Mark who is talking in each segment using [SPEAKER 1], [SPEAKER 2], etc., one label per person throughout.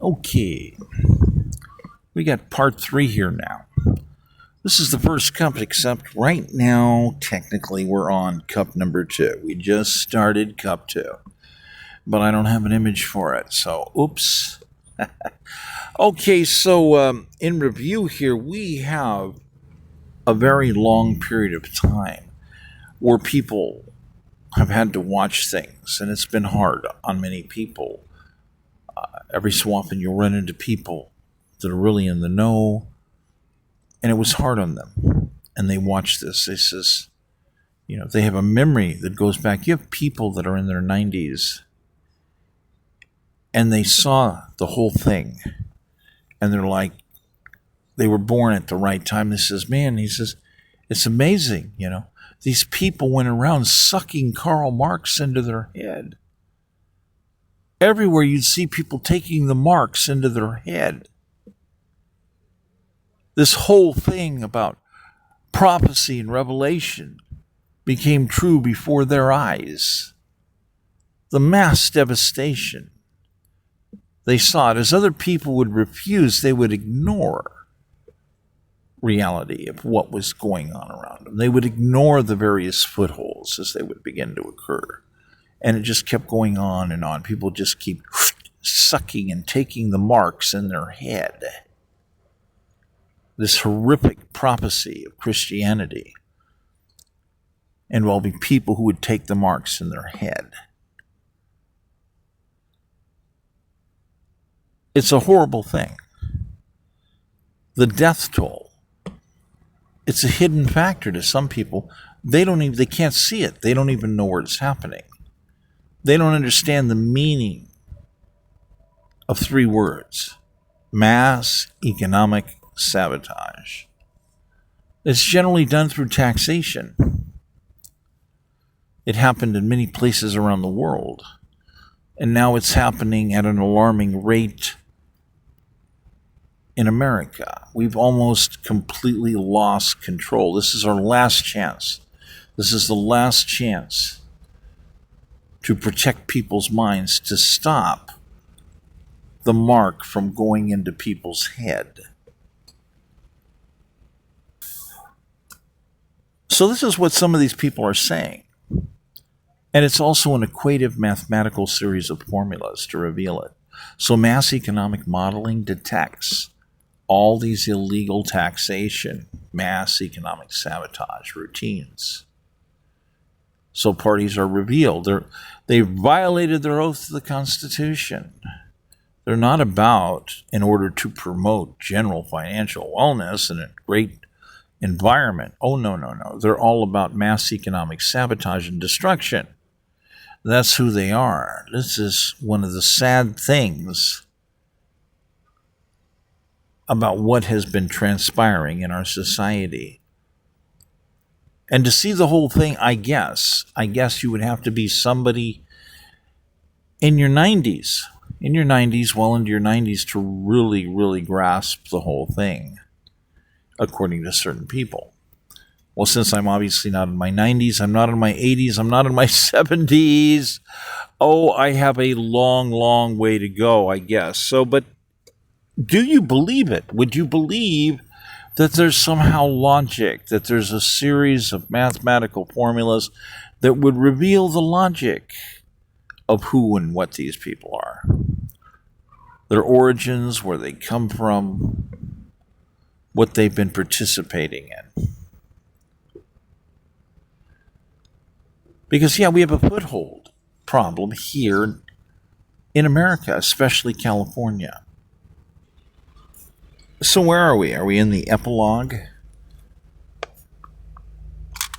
[SPEAKER 1] Okay, we got part 3 here now. This is the first cup, except right now, technically, we're on cup number 2. We just started cup 2, but I don't have an image for it, so oops. Okay, so in review here, we have a very long period of time where people have had to watch things, and it's been hard on many people. Every so often, you'll run into people that are really in the know, and it was hard on them. And they watch this. They says, they have a memory that goes back. You have people that are in their 90s, and they saw the whole thing, and they're like, they were born at the right time. He says, it's amazing, These people went around sucking Karl Marx into their head. Everywhere you'd see people taking the Marx into their head. This whole thing about prophecy and revelation became true before their eyes. The mass devastation. They saw it. As other people would refuse, they would ignore reality of what was going on around them. They would ignore the various footholds as they would begin to occur. And it just kept going on and on. People just keep sucking and taking the Marx in their head. This horrific prophecy of Christianity involving people who would take the Marx in their head. It's a horrible thing. The death toll. It's a hidden factor to some people. They can't see it. They don't even know where it's happening. They don't understand the meaning of 3 words. Mass economic sabotage. It's generally done through taxation. It happened in many places around the world. And now it's happening at an alarming rate in America. We've almost completely lost control. This is our last chance. This is the last chance to protect people's minds, to stop the mark from going into people's head. So this is what some of these people are saying. And it's also an equative mathematical series of formulas to reveal it. So mass economic modeling detects all these illegal taxation, mass economic sabotage routines. So parties are revealed. They've violated their oath to the Constitution. They're not about, in order to promote general financial wellness and a great environment. Oh, no. They're all about mass economic sabotage and destruction. That's who they are. This is one of the sad things about what has been transpiring in our society. And to see the whole thing, I guess you would have to be somebody in your 90s, well into your 90s, to really, really grasp the whole thing, according to certain people. Well, since I'm obviously not in my 90s, I'm not in my 80s, I'm not in my 70s. Oh, I have a long, long way to go, I guess. So, but do you believe it? Would you believe that there's somehow logic, that there's a series of mathematical formulas that would reveal the logic of who and what these people are? Their origins, where they come from, what they've been participating in. Because, we have a foothold problem here in America, especially California. So where are we? Are we in the epilogue?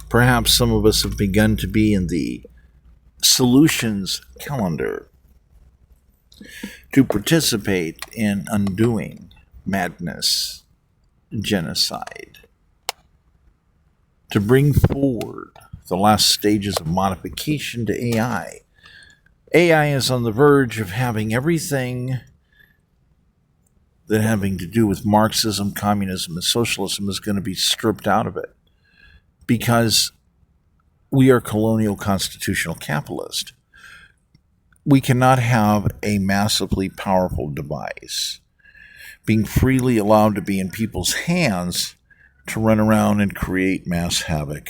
[SPEAKER 1] Perhaps some of us have begun to be in the solutions calendar to participate in undoing madness, genocide, to bring forward the last stages of modification to AI. AI is on the verge of having everything that having to do with Marxism, communism, and socialism is going to be stripped out of it, because we are colonial constitutional capitalist. we cannot have a massively powerful device being freely allowed to be in people's hands to run around and create mass havoc.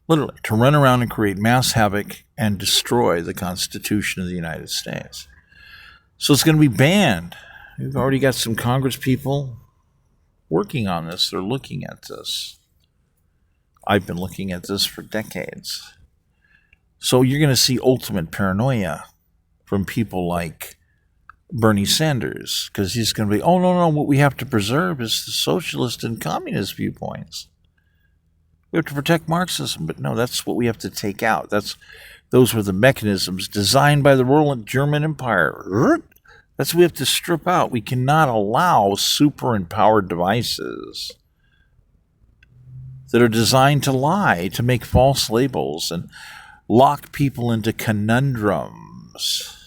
[SPEAKER 1] Literally, to run around and create mass havoc and destroy the Constitution of the United States. So it's going to be banned. We've already got some Congress people working on this. They're looking at this. I've been looking at this for decades. So you're going to see ultimate paranoia from people like Bernie Sanders, because he's going to be, oh, no, what we have to preserve is the socialist and communist viewpoints. We have to protect Marxism, but no, that's what we have to take out. Those were the mechanisms designed by the Royal German Empire. That's what we have to strip out. We cannot allow super-empowered devices that are designed to lie, to make false labels, and lock people into conundrums,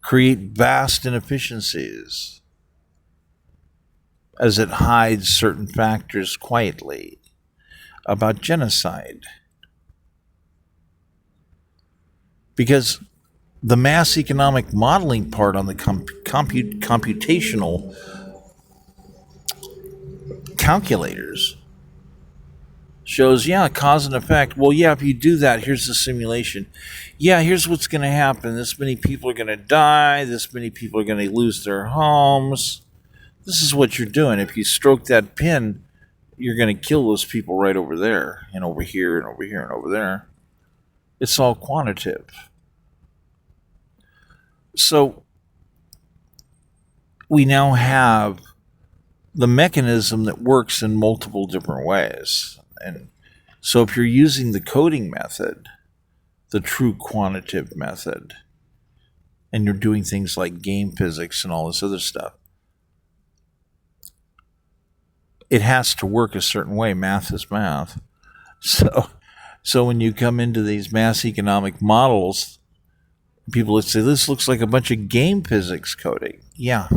[SPEAKER 1] create vast inefficiencies as it hides certain factors quietly about genocide. Because the mass economic modeling part on the computational calculators shows, cause and effect. Well, if you do that, here's the simulation. Here's what's going to happen. This many people are going to die. This many people are going to lose their homes. This is what you're doing. If you stroke that pin, you're going to kill those people right over there and over here and over here and over there. It's all quantitative. So we now have the mechanism that works in multiple different ways. And so if you're using the coding method, the true quantitative method, and you're doing things like game physics and all this other stuff, it has to work a certain way. Math is math. So when you come into these mass economic models, people would say, this looks like a bunch of game physics coding. Yeah.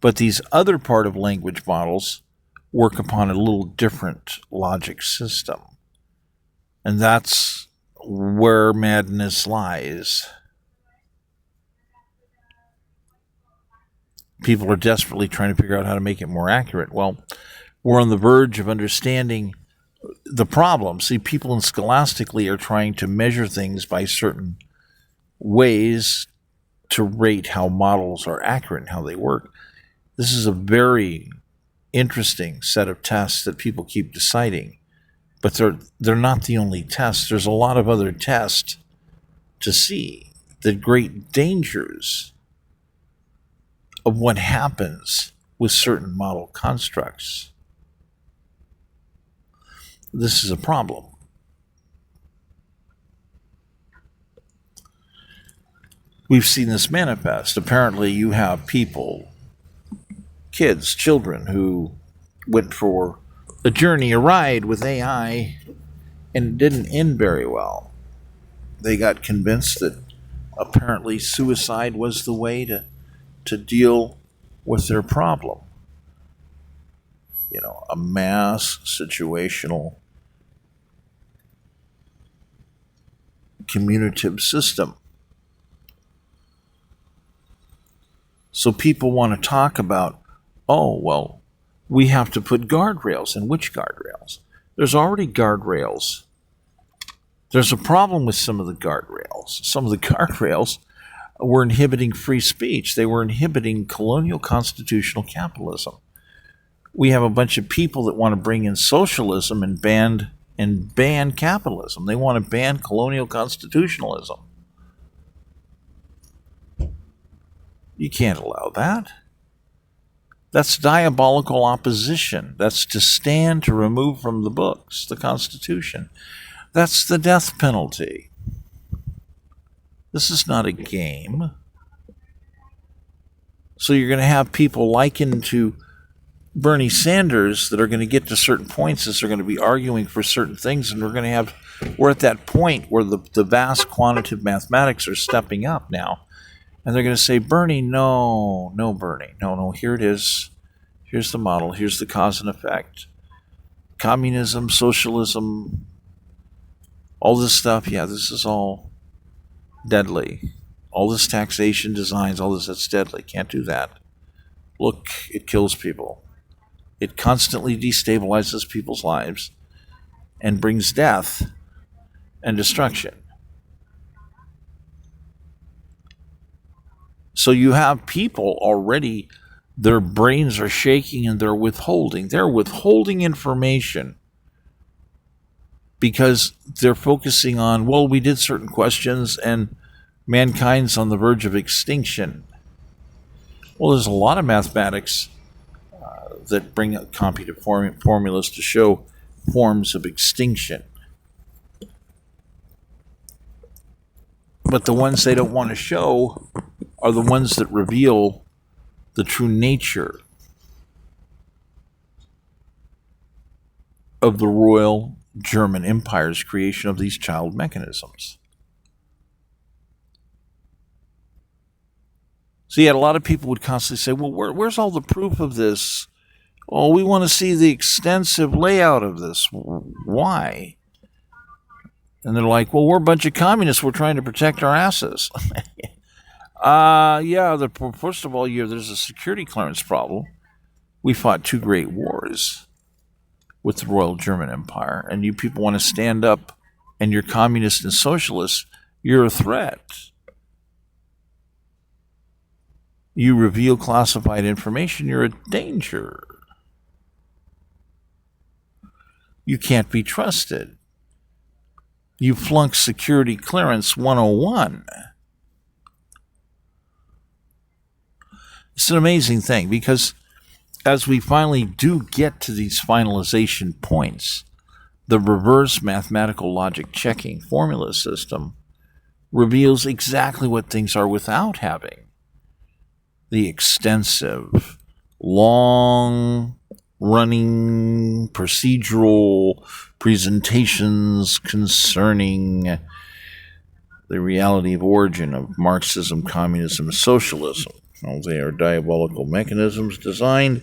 [SPEAKER 1] But these other part of language models work upon a little different logic system. And that's where madness lies. People are desperately trying to figure out how to make it more accurate. Well, we're on the verge of understanding the problem. See, people in scholastically are trying to measure things by certain ways to rate how models are accurate and how they work. This is a very interesting set of tests that people keep deciding, but they're not the only tests. There's a lot of other tests to see the great dangers of what happens with certain model constructs. This is a problem. We've seen this manifest. Apparently you have people, kids, children, who went for a journey, a ride with AI, and it didn't end very well. They got convinced that apparently suicide was the way to deal with their problem. A mass situational commutative system. So people want to talk about, we have to put guardrails. And which guardrails? There's already guardrails. There's a problem with some of the guardrails. Some of the guardrails were inhibiting free speech. They were inhibiting colonial constitutional capitalism. We have a bunch of people that want to bring in socialism and ban capitalism. They want to ban colonial constitutionalism. You can't allow that. That's diabolical opposition. That's to stand to remove from the books the Constitution. That's the death penalty. This is not a game. So you're going to have people likened to Bernie Sanders that are going to get to certain points as they're going to be arguing for certain things, and we're at that point where the vast quantitative mathematics are stepping up now. And they're going to say, Bernie, no, Bernie, no, here it is. Here's the model. Here's the cause and effect. communism, socialism, all this stuff, yeah, this is all deadly. All this taxation designs, all this, that's deadly. Can't do that. Look, it kills people. It constantly destabilizes people's lives and brings death and destruction. So you have people already, their brains are shaking and they're withholding. They're withholding information because they're focusing on, well, we did certain questions and mankind's on the verge of extinction. Well, there's a lot of mathematics that bring up computed formulas to show forms of extinction. But the ones they don't want to show are the ones that reveal the true nature of the Royal German Empire's creation of these child mechanisms. So yet a lot of people would constantly say, well, where's all the proof of this? Oh, we want to see the extensive layout of this. Why? And they're like, well, we're a bunch of communists. We're trying to protect our asses. First of all, there's a security clearance problem. We fought 2 great wars with the Royal German Empire, and you people want to stand up, and you're communists and socialists, you're a threat. You reveal classified information, you're a danger. You can't be trusted. You flunk security clearance 101. It's an amazing thing because as we finally do get to these finalization points, the reverse mathematical logic checking formula system reveals exactly what things are without having the extensive, long-running procedural presentations concerning the reality of origin of Marxism, communism, and socialism. Well, they are diabolical mechanisms designed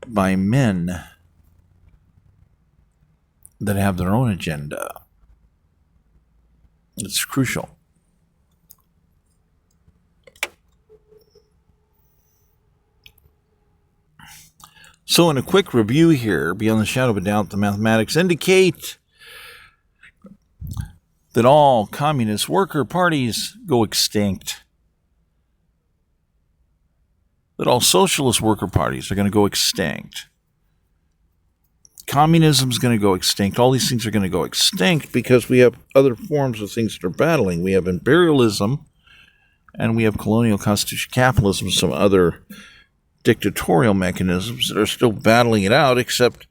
[SPEAKER 1] by men that have their own agenda. It's crucial. So in a quick review here, beyond the shadow of a doubt, the mathematics indicate that all communist worker parties go extinct. That all socialist worker parties are going to go extinct. Communism is going to go extinct. All these things are going to go extinct because we have other forms of things that are battling. We have imperialism, and we have colonial constitutional capitalism, some other dictatorial mechanisms that are still battling it out, except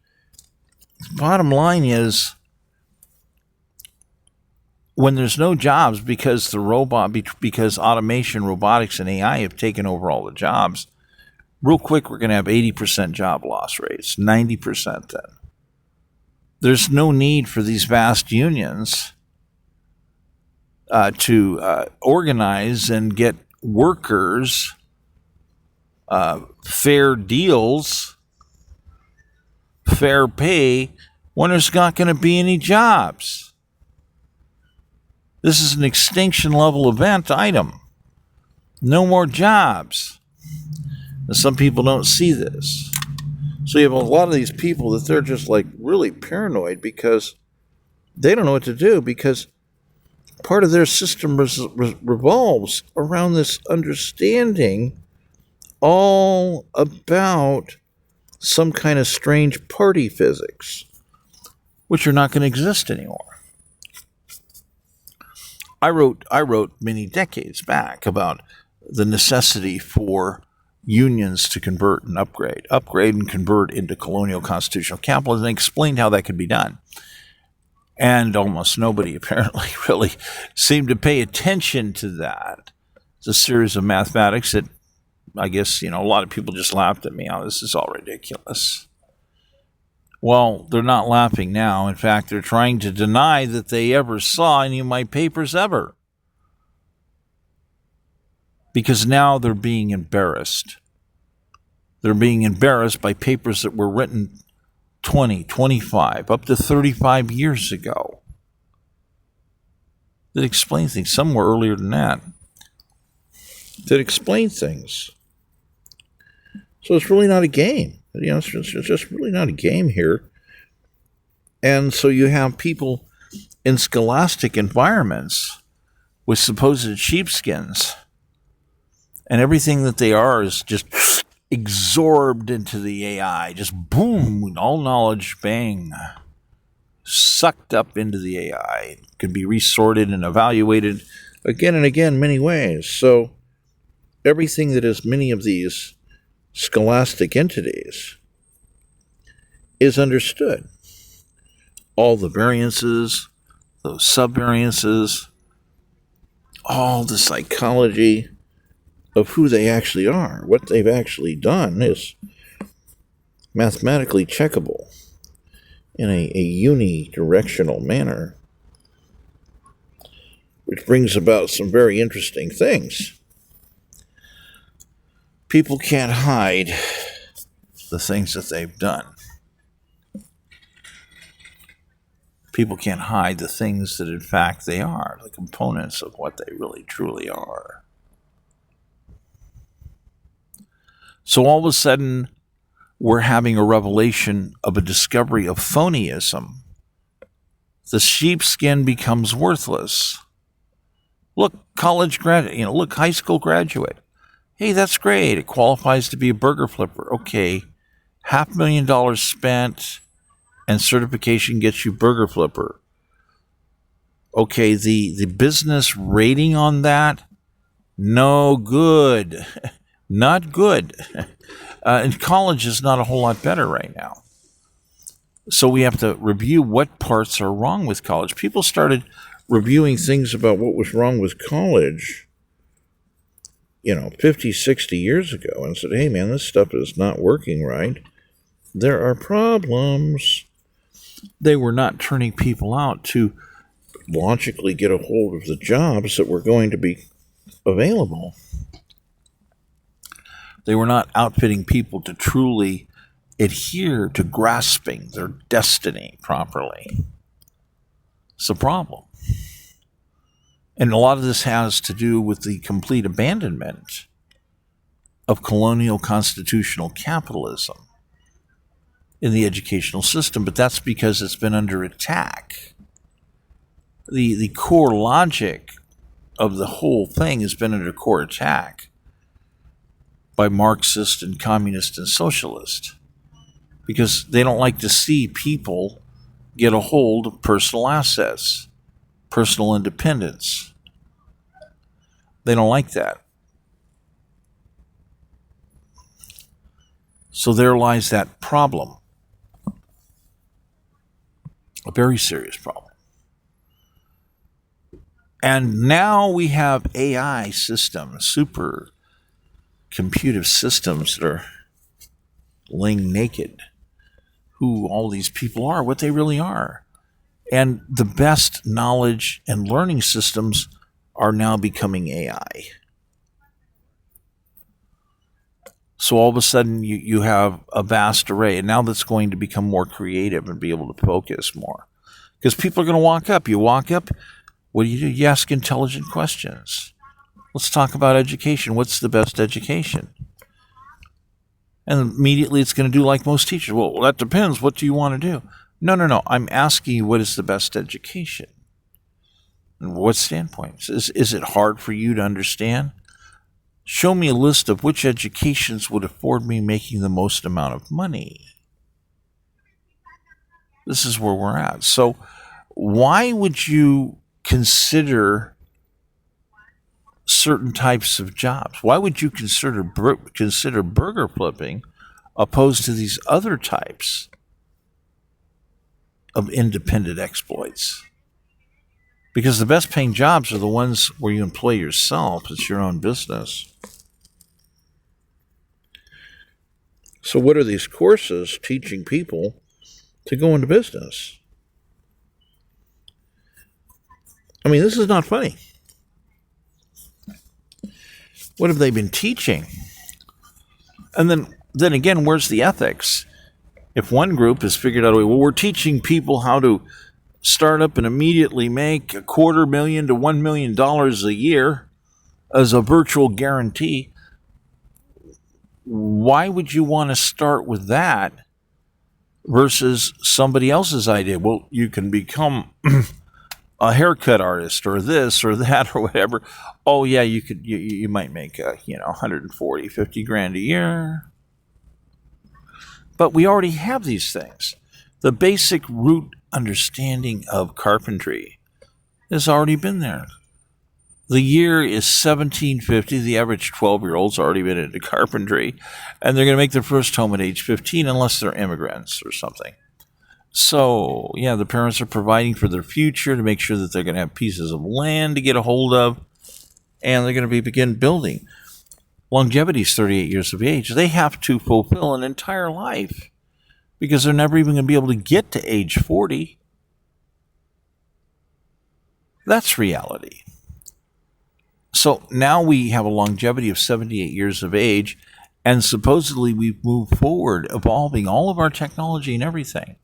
[SPEAKER 1] the bottom line is when there's no jobs because because automation, robotics, and AI have taken over all the jobs, real quick we're going to have 80% job loss rates, 90% then. There's no need for these vast unions to organize and get workers fair deals, fair pay, when there's not going to be any jobs. This is an extinction level event item. No more jobs. And some people don't see this. So you have a lot of these people that they're just like really paranoid because they don't know what to do because part of their system revolves around this understanding all about some kind of strange party physics, which are not going to exist anymore. I wrote many decades back about the necessity for unions to convert and upgrade and convert into colonial constitutional capitalism, and explained how that could be done. And almost nobody apparently really seemed to pay attention to that. It's a series of mathematics that I guess, a lot of people just laughed at me. Oh, this is all ridiculous. Well, they're not laughing now. In fact, they're trying to deny that they ever saw any of my papers ever. Because now they're being embarrassed. They're being embarrassed by papers that were written 20, 25, up to 35 years ago that explain things. Some were earlier than that explain things. So it's really not a game. It's just really not a game here. And so you have people in scholastic environments with supposed sheepskins, and everything that they are is just absorbed into the AI. Just boom, all knowledge, bang, sucked up into the AI. It can be resorted and evaluated again and again many ways. So everything that is many of these scholastic entities is understood. All the variances, those subvariances, all the psychology of who they actually are, what they've actually done is mathematically checkable in a unidirectional manner, which brings about some very interesting things. People can't hide the things that they've done. People can't hide the things that in fact they are, the components of what they really truly are. So all of a sudden, we're having a revelation of a discovery of phonyism. The sheepskin becomes worthless. Look, college graduate, look, high school graduate. Hey, that's great. It qualifies to be a burger flipper. Okay, $500,000 spent and certification gets you burger flipper. Okay, the business rating on that, no good. Not good. And college is not a whole lot better right now. So we have to review what parts are wrong with college. People started reviewing things about what was wrong with college 50, 60 years ago and said, hey, man, this stuff is not working right. There are problems. They were not turning people out to logically get a hold of the jobs that were going to be available. They were not outfitting people to truly adhere to grasping their destiny properly. It's a problem. And a lot of this has to do with the complete abandonment of colonial constitutional capitalism in the educational system, but that's because it's been under attack. The core logic of the whole thing has been under core attack by Marxist and communist and socialist, because they don't like to see people get a hold of personal assets, personal independence. They don't like that. So there lies that problem, a very serious problem. And now we have AI systems, super computer systems that are laying naked who all these people are, what they really are. And the best knowledge and learning systems are now becoming AI. So all of a sudden you have a vast array, and now that's going to become more creative and be able to focus more. Because people are going to walk up. You walk up, what do? You ask intelligent questions. Let's talk about education. What's the best education? And immediately it's going to do like most teachers. Well, that depends. What do you want to do? No. I'm asking you, what is the best education? And what standpoint? Is it hard for you to understand? Show me a list of which educations would afford me making the most amount of money. This is where we're at. So why would you consider certain types of jobs? Why would you consider burger flipping opposed to these other types of independent exploits? Because the best paying jobs are the ones where you employ yourself. It's your own business. So what are these courses teaching people to go into business? I mean, this is not funny. What have they been teaching? And then again, where's the ethics? If one group has figured out a way, well, we're teaching people how to start up and immediately make $250,000 to $1 million a year as a virtual guarantee, why would you want to start with that versus somebody else's idea? Well, you can become a haircut artist or this or that or whatever. Oh yeah, you might make 140, 50 grand a year. But we already have these things. The basic root understanding of carpentry has already been there. The year is 1750. The average 12-year-old's already been into carpentry, and they're going to make their first home at age 15 unless they're immigrants or something. So, yeah, the parents are providing for their future to make sure that they're going to have pieces of land to get a hold of, and they're going to begin building. Longevity is 38 years of age. They have to fulfill an entire life because they're never even going to be able to get to age 40. That's reality. So now we have a longevity of 78 years of age, and supposedly we've moved forward, evolving all of our technology and everything,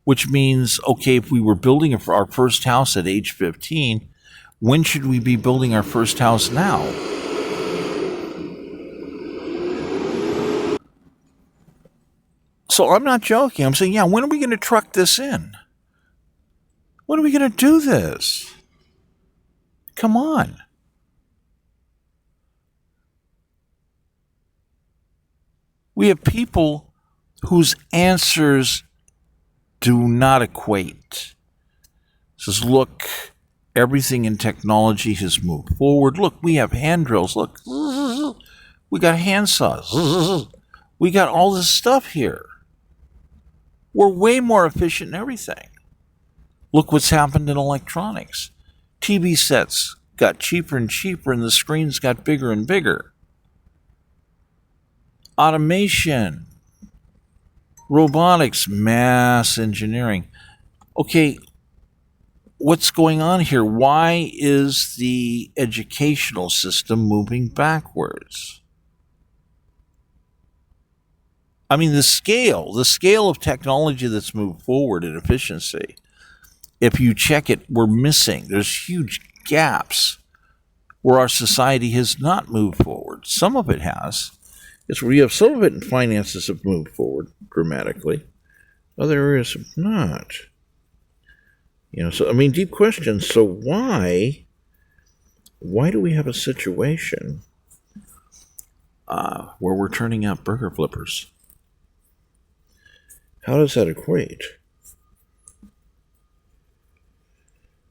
[SPEAKER 1] which means, okay, if we were building our first house at age 15, when should we be building our first house now? So I'm not joking. I'm saying, yeah, when are we going to truck this in? When are we going to do this? Come on. We have people whose answers do not equate. It says, look, everything in technology has moved forward. Look, we have hand drills. Look, we got hand saws. We got all this stuff here. We're way more efficient in everything. Look what's happened in electronics. TV sets got cheaper and cheaper, and the screens got bigger and bigger. Automation, robotics, mass engineering. Okay, what's going on here? Why is the educational system moving backwards? I mean, the scale of technology that's moved forward in efficiency, if you check it, we're missing. There's huge gaps where our society has not moved forward. Some of it has. It's where you have some of it in finances have moved forward dramatically. Other areas have not. So, I mean, deep questions. So why do we have a situation where we're turning out burger flippers? How does that equate?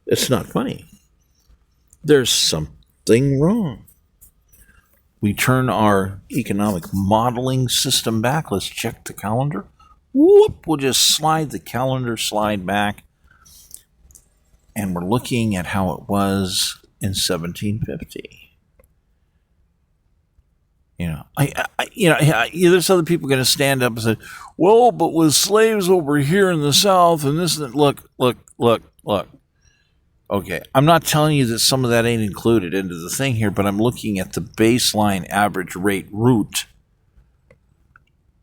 [SPEAKER 1] It's not funny. There's something wrong. We turn our economic modeling system back. Let's check the calendar. Whoop, we'll just slide the calendar slide back. And we're looking at how it was in 1750. There's other people going to stand up and say, well, but with slaves over here in the South and this and that, look. Okay, I'm not telling you that some of that ain't included into the thing here, but I'm looking at the baseline average rate root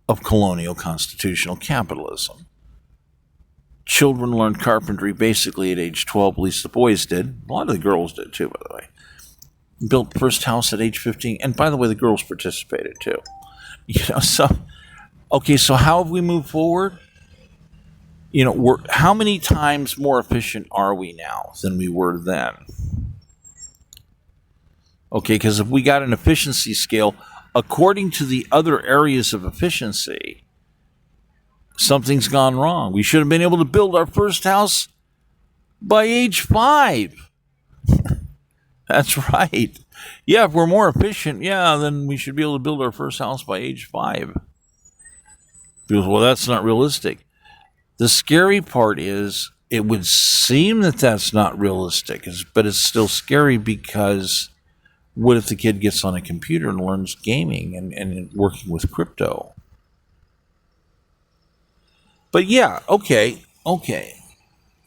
[SPEAKER 1] of colonial constitutional capitalism. Children learned carpentry basically at age 12, at least the boys did. A lot of the girls did too, by the way. Built first house at age 15, and by the way, the girls participated too. So how have we moved forward? How many times more efficient are we now than we were then? Okay, because if we got an efficiency scale, according to the other areas of efficiency, something's gone wrong. We should have been able to build our first house by age 5. That's right. Yeah, if we're more efficient, then we should be able to build our first house by age 5. Because, well, that's not realistic. The scary part is it would seem that that's not realistic, but it's still scary because what if the kid gets on a computer and learns gaming and working with crypto? But yeah, okay.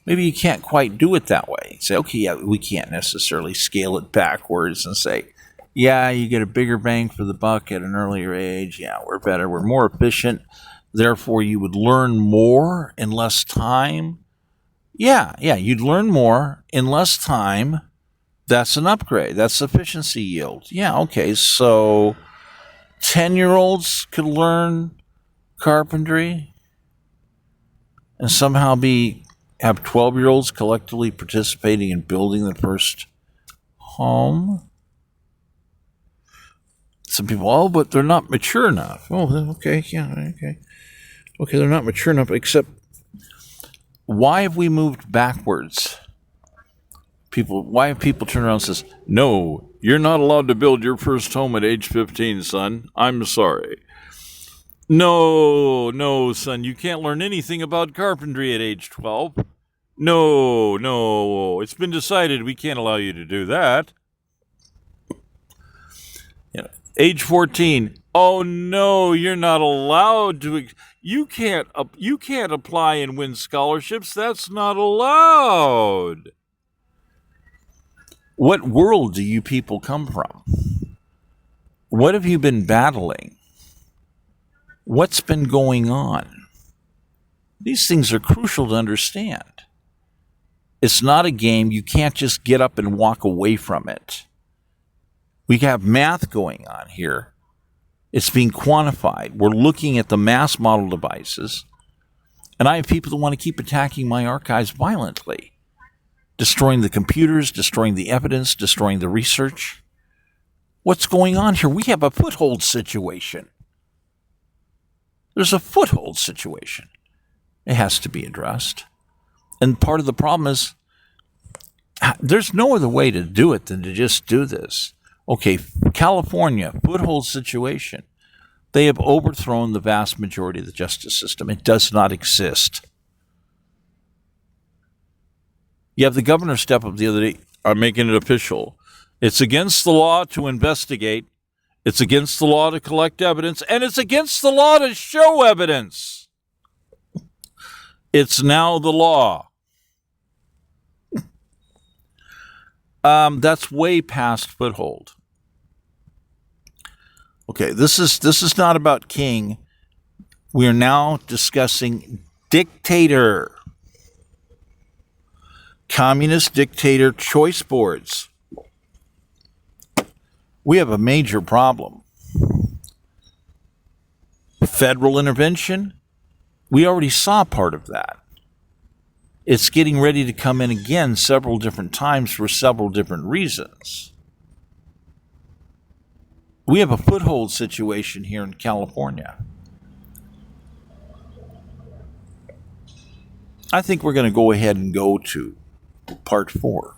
[SPEAKER 1] Maybe you can't quite do it that way. Say, okay, yeah, we can't necessarily scale it backwards and say, yeah, you get a bigger bang for the buck at an earlier age. Yeah, we're better. We're more efficient. Therefore, you would learn more in less time. Yeah, you'd learn more in less time. That's an upgrade. That's efficiency yield. Yeah, okay. So 10-year-olds could learn carpentry and somehow have 12-year-olds collectively participating in building the first home. Some people, oh, but they're not mature enough. Oh, okay, yeah, okay. Okay, they're not mature enough, except why have we moved backwards? Why have people turned around and says, no, you're not allowed to build your first home at age 15, son. I'm sorry. No, son, you can't learn anything about carpentry at age 12. No, it's been decided we can't allow you to do that. Age 14. Oh no, you're not allowed to. You can't apply and win scholarships. That's not allowed. What world do you people come from? What have you been battling? What's been going on? These things are crucial to understand. It's not a game. You can't just get up and walk away from it. We have math going on here. It's being quantified. We're looking at the mass model devices. And I have people that want to keep attacking my archives violently, destroying the computers, destroying the evidence, destroying the research. What's going on here? We have a foothold situation. There's a foothold situation. It has to be addressed. And part of the problem is there's no other way to do it than to just do this. Okay, California, foothold situation. They have overthrown the vast majority of the justice system. It does not exist. You have the governor step up the other day, making it official. It's against the law to investigate. It's against the law to collect evidence. And it's against the law to show evidence. It's now the law. That's way past foothold. Okay, this is not about king. We are now discussing dictator. Communist dictator choice boards. We have a major problem. Federal intervention, we already saw part of that. It's getting ready to come in again several different times for several different reasons. We have a foothold situation here in California. I think we're going to go ahead and go to part 4.